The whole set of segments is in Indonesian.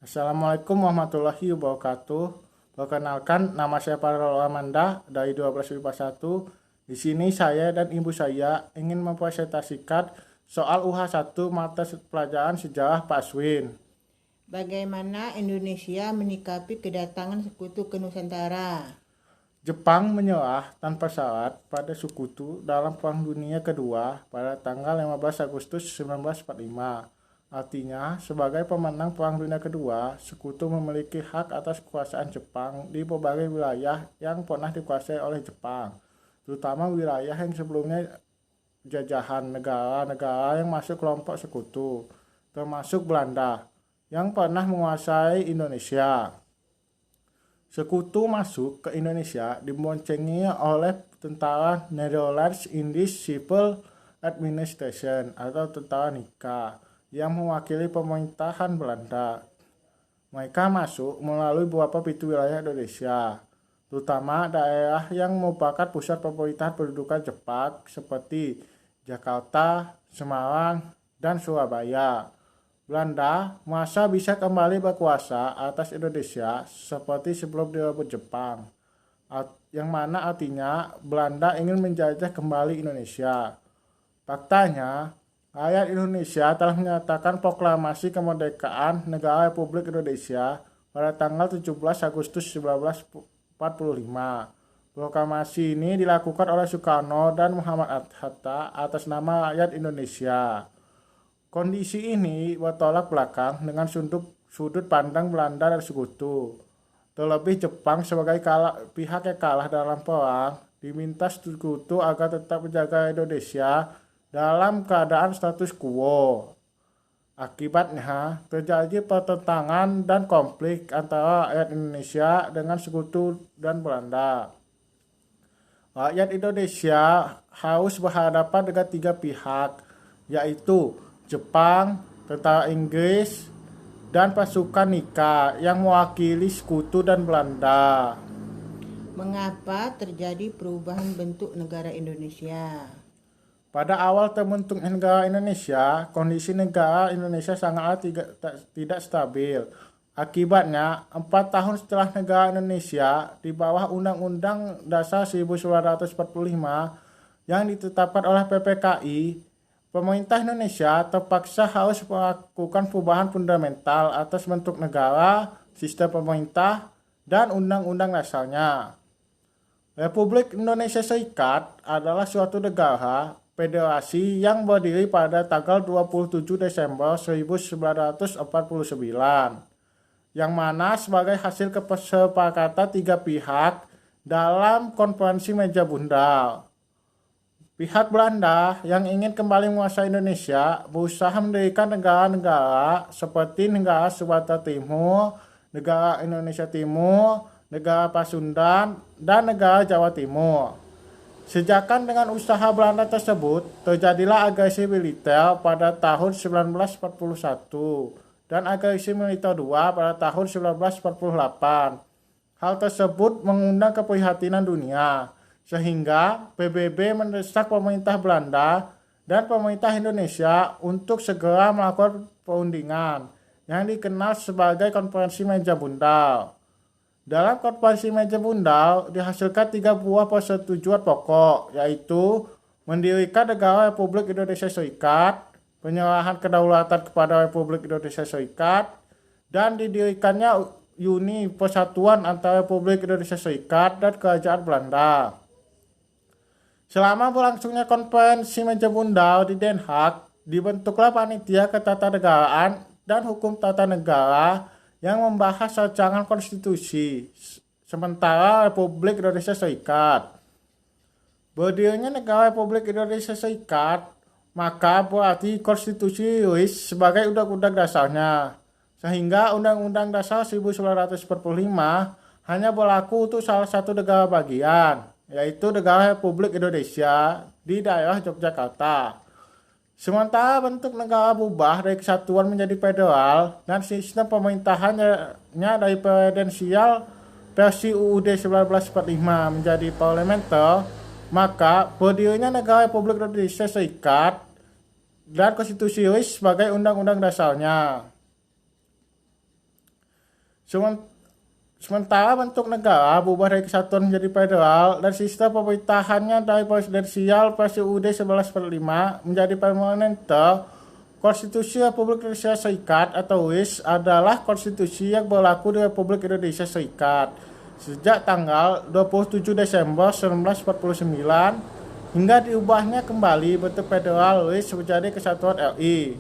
Assalamualaikum warahmatullahi wabarakatuh. Perkenalkan, nama saya Farol Amanda dari 12 IPA 1. Di sini saya dan ibu saya ingin mempresentasikan soal UH1 mata pelajaran sejarah Paswin. Bagaimana Indonesia menyikapi kedatangan sekutu ke Nusantara? Jepang menyerah tanpa syarat pada sekutu dalam Perang Dunia Kedua pada tanggal 15 Agustus 1945. Artinya, sebagai pemenang Perang Dunia Kedua, sekutu memiliki hak atas kekuasaan Jepang di berbagai wilayah yang pernah dikuasai oleh Jepang, terutama wilayah yang sebelumnya jajahan negara-negara yang masuk kelompok sekutu, termasuk Belanda, yang pernah menguasai Indonesia. Sekutu masuk ke Indonesia diboncengi oleh tentara Netherlands Indies Civil Administration atau tentara NICA yang mewakili pemerintahan Belanda. Mereka masuk melalui beberapa pintu wilayah Indonesia, terutama daerah yang merupakan pusat pemerintahan pendudukan Jepang seperti Jakarta, Semarang, dan Surabaya. Belanda merasa bisa kembali berkuasa atas Indonesia seperti sebelum direbut Jepang, yang mana artinya Belanda ingin menjajah kembali Indonesia. Faktanya, rakyat Indonesia telah menyatakan proklamasi kemerdekaan Negara Republik Indonesia pada tanggal 17 Agustus 1945. Proklamasi ini dilakukan oleh Soekarno dan Muhammad Hatta atas nama rakyat Indonesia. Kondisi ini bertolak belakang dengan sudut pandang Belanda dan sekutu. Terlebih Jepang sebagai pihak yang kalah dalam perang diminta sekutu agar tetap menjaga Indonesia dalam keadaan status quo. Akibatnya terjadi pertentangan dan konflik antara rakyat Indonesia dengan sekutu dan Belanda. Rakyat Indonesia harus berhadapan dengan tiga pihak, yaitu Jepang, tentara Inggris, dan pasukan NICA yang mewakili sekutu dan Belanda. Mengapa terjadi perubahan bentuk negara Indonesia? Pada awal terbentuknya negara Indonesia, kondisi negara Indonesia sangatlah tidak stabil. Akibatnya, 4 tahun setelah negara Indonesia di bawah Undang-Undang Dasar 1945 yang ditetapkan oleh PPKI, pemerintah Indonesia terpaksa harus melakukan perubahan fundamental atas bentuk negara, sistem pemerintah, dan undang-undang dasarnya. Republik Indonesia Serikat adalah suatu negara federasi yang berdiri pada tanggal 27 Desember 1949, yang mana sebagai hasil kesepakatan tiga pihak dalam konferensi meja bundar. Pihak Belanda yang ingin kembali menguasai Indonesia berusaha mendirikan negara-negara seperti negara Sumatera Timur, negara Indonesia Timur, negara Pasundan, dan negara Jawa Timur. Sejakan dengan usaha Belanda tersebut, terjadilah agresi militer pada tahun 1941 dan agresi militer II pada tahun 1948. Hal tersebut mengundang keprihatinan dunia, sehingga PBB mendesak pemerintah Belanda dan pemerintah Indonesia untuk segera melakukan perundingan yang dikenal sebagai konferensi meja bundar. Dalam konferensi meja bundar dihasilkan 3 buah persetujuan pokok, yaitu mendirikan negara Republik Indonesia Serikat, penyerahan kedaulatan kepada Republik Indonesia Serikat, dan didirikannya Uni Persatuan antara Republik Indonesia Serikat dan Kerajaan Belanda. Selama berlangsungnya konferensi meja bundar di Den Haag, dibentuklah panitia ketatanegaraan dan hukum tata negara yang membahas rancangan konstitusi sementara Republik Indonesia Serikat. Berdirinya negara Republik Indonesia Serikat, maka berarti konstitusi rilis sebagai undang-undang dasarnya, sehingga Undang-Undang Dasar 1945 hanya berlaku untuk salah satu negara bagian, yaitu negara Republik Indonesia di daerah Yogyakarta. Sementara bentuk negara berubah dari kesatuan menjadi federal dan sistem pemerintahannya dari presidensial versi UUD 1945 menjadi parlementer, maka berdirinya negara Republik Indonesia Serikat dan konstitusi rilis sebagai undang-undang dasarnya. Sementara bentuk negara berubah dari kesatuan menjadi federal dan sistem pemerintahannya dari presidensial PSUD 1145 menjadi permanente. Konstitusi Republik Indonesia Serikat atau WIS adalah konstitusi yang berlaku di Republik Indonesia Serikat sejak tanggal 27 Desember 1949 hingga diubahnya kembali bentuk federal WIS menjadi Kesatuan RI.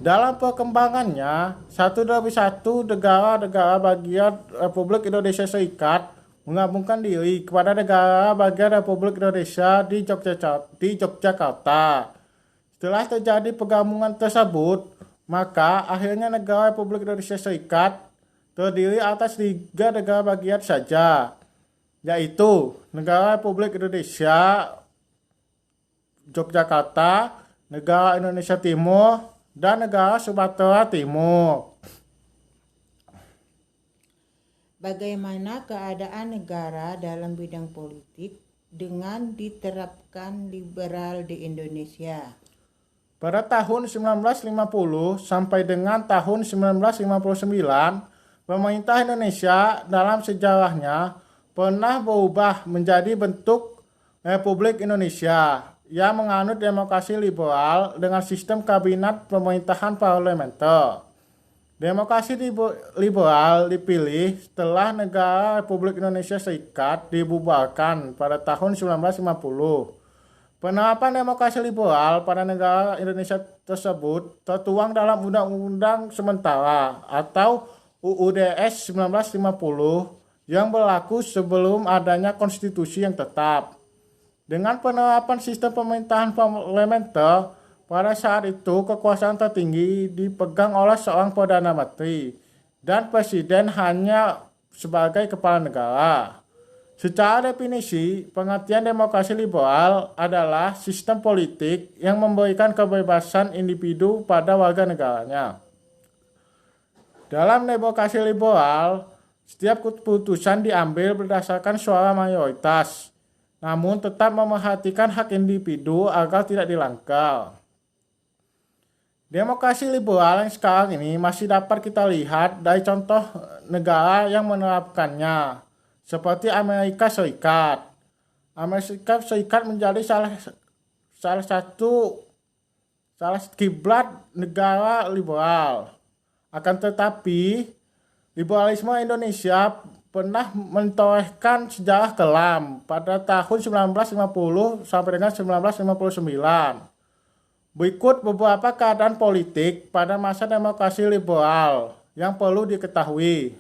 Dalam perkembangannya, satu demi satu negara-negara bagian Republik Indonesia Serikat menggabungkan diri kepada negara bagian Republik Indonesia di Yogyakarta. Setelah terjadi penggabungan tersebut, maka akhirnya negara Republik Indonesia Serikat terdiri atas 3 negara bagian saja, yaitu Negara Republik Indonesia Yogyakarta, Negara Indonesia Timur, dan Negara Sumatera Timur. Bagaimana keadaan negara dalam bidang politik dengan diterapkan liberal di Indonesia? Pada tahun 1950 sampai dengan tahun 1959, pemerintah Indonesia dalam sejarahnya pernah berubah menjadi bentuk Republik Indonesia yang menganut demokrasi liberal dengan sistem kabinet pemerintahan parlementer. Demokrasi liberal dipilih setelah negara Republik Indonesia Serikat dibubarkan pada tahun 1950. Penerapan demokrasi liberal pada negara Indonesia tersebut tertuang dalam Undang-Undang Sementara atau UUDS 1950 yang berlaku sebelum adanya konstitusi yang tetap. Dengan penerapan sistem pemerintahan parlementer, pada saat itu kekuasaan tertinggi dipegang oleh seorang Perdana Menteri dan Presiden hanya sebagai kepala negara. Secara definisi, pengertian demokrasi liberal adalah sistem politik yang memberikan kebebasan individu pada warga negaranya. Dalam demokrasi liberal, setiap keputusan diambil berdasarkan suara mayoritas, namun tetap memerhatikan hak individu agar tidak dilanggar. Demokrasi liberal yang sekarang ini masih dapat kita lihat dari contoh negara yang menerapkannya, seperti Amerika Serikat. Amerika Serikat menjadi salah satu kiblat negara liberal. Akan tetapi, liberalisme Indonesia pernah mentorehkan sejarah kelam pada tahun 1950 sampai dengan 1959. Berikut beberapa keadaan politik pada masa demokrasi liberal yang perlu diketahui.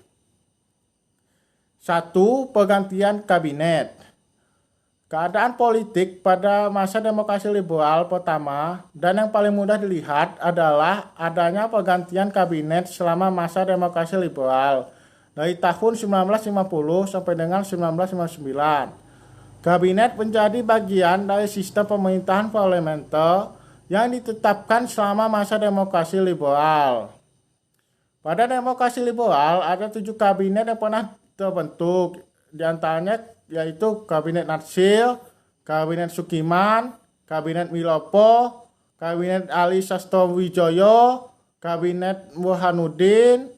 1. Pergantian kabinet. Keadaan politik pada masa demokrasi liberal pertama dan yang paling mudah dilihat adalah adanya pergantian kabinet selama masa demokrasi liberal dari tahun 1950 sampai dengan 1959. Kabinet menjadi bagian dari sistem pemerintahan parlementer yang ditetapkan selama masa demokrasi liberal. Pada demokrasi liberal ada 7 kabinet yang pernah terbentuk, di antaranya yaitu Kabinet Natsir, Kabinet Sukiman, Kabinet Wilopo, Kabinet Ali Sastrowijoyo, Kabinet Burhanuddin,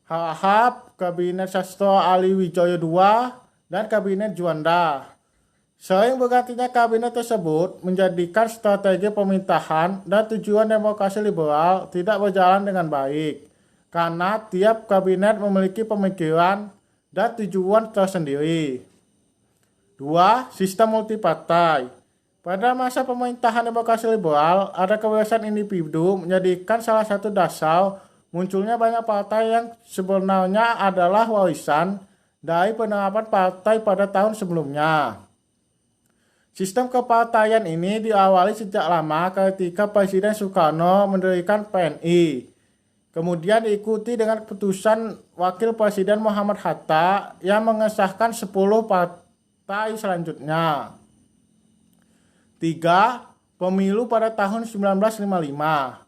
Harahap, Kabinet Sastro Ali Wijoyo II, dan Kabinet Juanda. Sering bergantinya kabinet tersebut menjadikan strategi pemerintahan dan tujuan demokrasi liberal tidak berjalan dengan baik, karena tiap kabinet memiliki pemikiran dan tujuan tersendiri. 2. Sistem multipartai. Pada masa pemerintahan demokrasi liberal, ada kebebasan individu menjadikan salah satu dasar munculnya banyak partai yang sebenarnya adalah warisan dari penerapan partai pada tahun sebelumnya. Sistem kepartaian ini diawali sejak lama ketika Presiden Soekarno mendirikan PNI. Kemudian diikuti dengan keputusan Wakil Presiden Muhammad Hatta yang mengesahkan 10 partai selanjutnya. 3. Pemilu pada tahun 1955.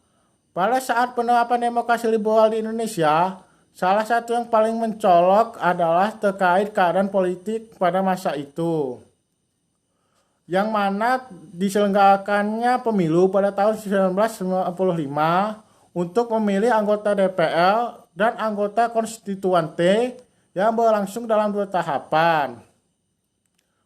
Pada saat penerapan demokrasi liberal di Indonesia, salah satu yang paling mencolok adalah terkait keadaan politik pada masa itu, yang mana diselenggarakannya pemilu pada tahun 1995 untuk memilih anggota DPR dan anggota konstituante yang berlangsung dalam 2 tahapan.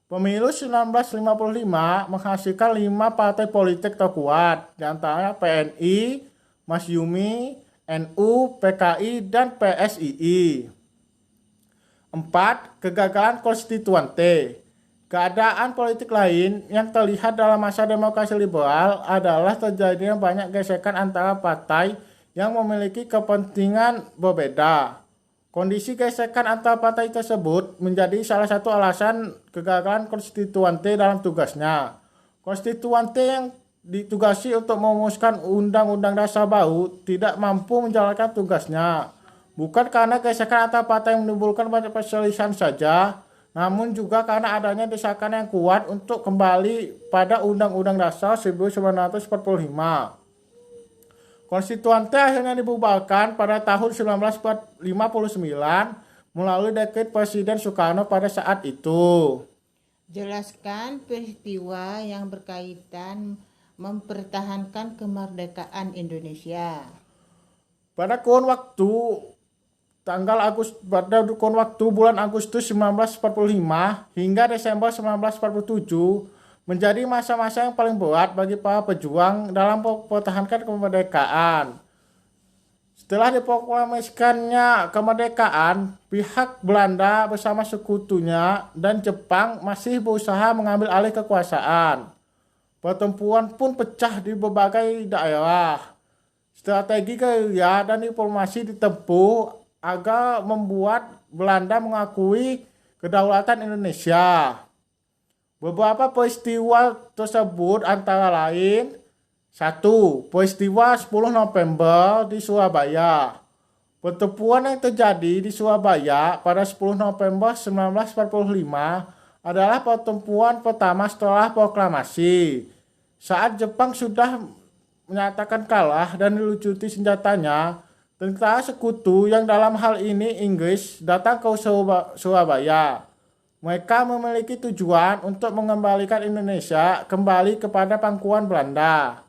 Pemilu 1955 menghasilkan 5 partai politik terkuat, di antaranya PNI, Masyumi, NU, PKI, dan PSII. 4. Kegagalan konstituante. Keadaan politik lain yang terlihat dalam masa demokrasi liberal adalah terjadinya banyak gesekan antara partai yang memiliki kepentingan berbeda. Kondisi gesekan antar partai tersebut menjadi salah satu alasan kegagalan konstituante dalam tugasnya. Konstituante yang ditugasi untuk merumuskan undang-undang dasar baru tidak mampu menjalankan tugasnya. Bukan karena gesekan antar partai yang menimbulkan banyak perselisihan saja, namun juga karena adanya desakan yang kuat untuk kembali pada Undang-Undang Dasar 1945. Konstituante akhirnya dibubarkan pada tahun 1959 melalui dekret Presiden Soekarno pada saat itu. Jelaskan peristiwa yang berkaitan mempertahankan kemerdekaan Indonesia. Pada kurun waktu bulan Agustus 1945 hingga Desember 1947 menjadi masa-masa yang paling berat bagi para pejuang dalam mempertahankan kemerdekaan. Setelah diproklamasikannya kemerdekaan, pihak Belanda bersama sekutunya dan Jepang masih berusaha mengambil alih kekuasaan. Pertempuran pun pecah di berbagai daerah. Strategi gerilya dan diplomasi ditempuh agar membuat Belanda mengakui kedaulatan Indonesia. Beberapa peristiwa tersebut antara lain: 1. Peristiwa 10 November di Surabaya. Pertempuran yang terjadi di Surabaya pada 10 November 1945 adalah pertempuran pertama setelah proklamasi. Saat Jepang sudah menyatakan kalah dan dilucuti senjatanya, tentara sekutu yang dalam hal ini Inggris datang ke Surabaya. Mereka memiliki tujuan untuk mengembalikan Indonesia kembali kepada pangkuan Belanda.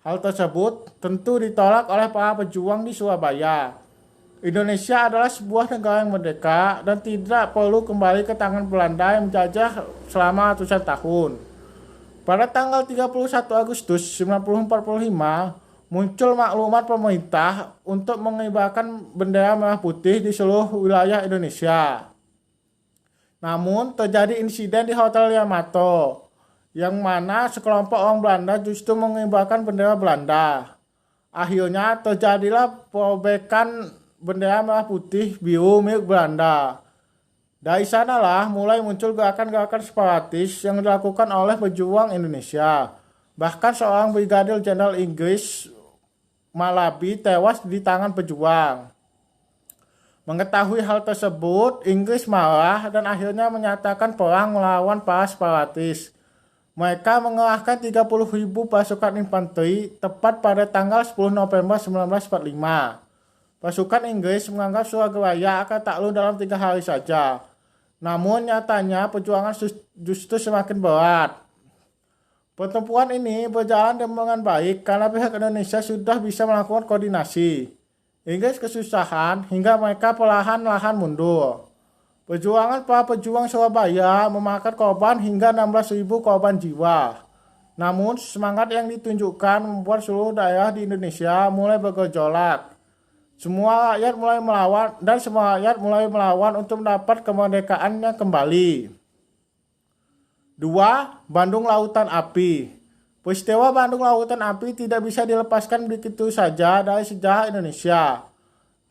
Hal tersebut tentu ditolak oleh para pejuang di Surabaya. Indonesia adalah sebuah negara yang merdeka dan tidak perlu kembali ke tangan Belanda yang menjajah selama ratusan tahun. Pada tanggal 31 Agustus 1945, muncul maklumat pemerintah untuk mengibarkan bendera merah putih di seluruh wilayah Indonesia. Namun terjadi insiden di Hotel Yamato, yang mana sekelompok orang Belanda justru mengibarkan bendera Belanda. Akhirnya terjadilah perobekan bendera merah putih biru milik Belanda. Dari sanalah mulai muncul gerakan-gerakan separatis yang dilakukan oleh pejuang Indonesia. Bahkan seorang Brigadir Jenderal Inggris Malabi tewas di tangan pejuang. Mengetahui hal tersebut, Inggris marah dan akhirnya menyatakan perang melawan para separatis. Mereka mengerahkan 30.000 pasukan infanteri tepat pada tanggal 10 November 1945. Pasukan Inggris menganggap Surabaya akan takluk dalam 3 hari saja. Namun nyatanya perjuangan justru semakin berat. Pertempuran ini berjalan dengan baik karena pihak Indonesia sudah bisa melakukan koordinasi. Inggris kesusahan hingga mereka perlahan-lahan mundur. Perjuangan para pejuang Surabaya memakan korban hingga 16.000 korban jiwa. Namun semangat yang ditunjukkan membuat seluruh daerah di Indonesia mulai bergejolak. Semua rakyat mulai melawan untuk mendapat kemerdekaannya kembali. 2. Bandung Lautan Api. Peristiwa Bandung Lautan Api tidak bisa dilepaskan begitu saja dari sejarah Indonesia.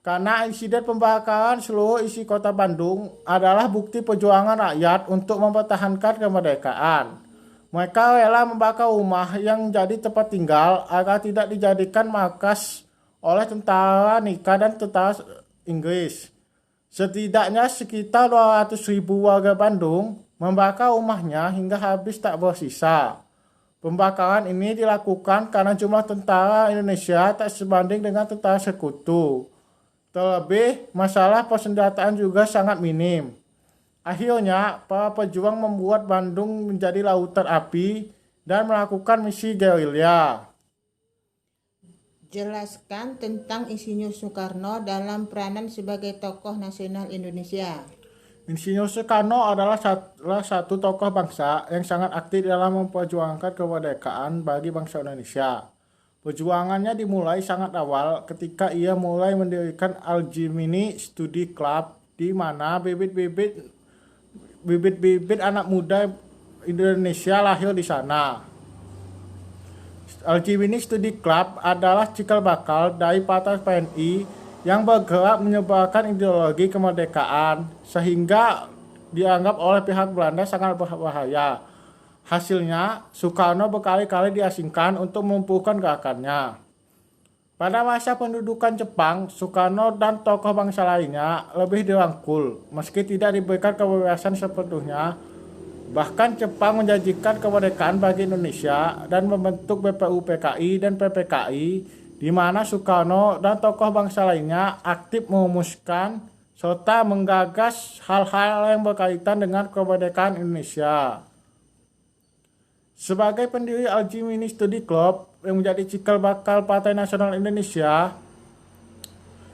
Karena insiden pembakaran seluruh isi kota Bandung adalah bukti perjuangan rakyat untuk mempertahankan kemerdekaan. Mereka rela membakar rumah yang jadi tempat tinggal agar tidak dijadikan markas oleh tentara Nika dan tentara Inggris. Setidaknya sekitar 200.000 warga Bandung membakar rumahnya hingga habis tak bersisa. Pembakaran ini dilakukan karena jumlah tentara Indonesia tak sebanding dengan tentara sekutu. Terlebih, masalah persenjataan juga sangat minim. Akhirnya, para pejuang membuat Bandung menjadi lautan api dan melakukan misi gerilya. Jelaskan tentang Insinyur Soekarno dalam peranan sebagai tokoh nasional Indonesia. Insinyur Soekarno adalah salah satu tokoh bangsa yang sangat aktif dalam memperjuangkan kemerdekaan bagi bangsa Indonesia. Perjuangannya dimulai sangat awal ketika ia mulai mendirikan Al-Jimini Study Club, di mana bibit-bibit anak muda Indonesia lahir di sana. Al-Jimini Study Club adalah cikal bakal dari Partai PNI yang bergerak menyebarkan ideologi kemerdekaan sehingga dianggap oleh pihak Belanda sangat berbahaya. Hasilnya, Soekarno berkali-kali diasingkan untuk melumpuhkan gerakannya. Pada masa pendudukan Jepang, Soekarno dan tokoh bangsa lainnya lebih dirangkul, meski tidak diberikan kebebasan sepenuhnya. Bahkan Jepang menjanjikan kemerdekaan bagi Indonesia dan membentuk BPUPKI dan PPKI, di mana Soekarno dan tokoh bangsa lainnya aktif merumuskan serta menggagas hal-hal yang berkaitan dengan kemerdekaan Indonesia. Sebagai pendiri Al-Jimini Study Club yang menjadi cikal bakal Partai Nasional Indonesia,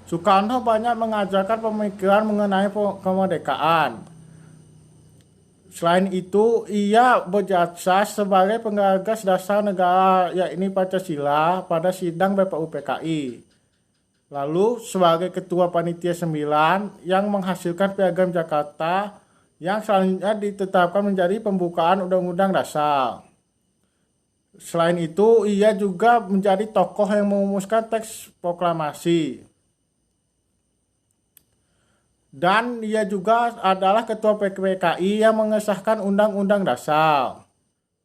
Soekarno banyak mengajarkan pemikiran mengenai kemerdekaan. Selain itu, ia berjasa sebagai penggagas dasar negara, yakni Pancasila, pada sidang BPUPKI. Lalu sebagai ketua panitia 9 yang menghasilkan Piagam Jakarta yang selanjutnya ditetapkan menjadi pembukaan Undang-Undang Dasar. Selain itu, ia juga menjadi tokoh yang merumuskan teks proklamasi. Dan ia juga adalah ketua PPKI yang mengesahkan Undang-Undang Dasar.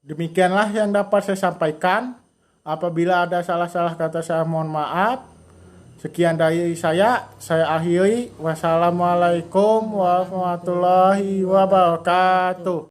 Demikianlah yang dapat saya sampaikan. Apabila ada salah-salah kata, saya mohon maaf. Sekian dari saya akhiri. Wassalamualaikum warahmatullahi wabarakatuh.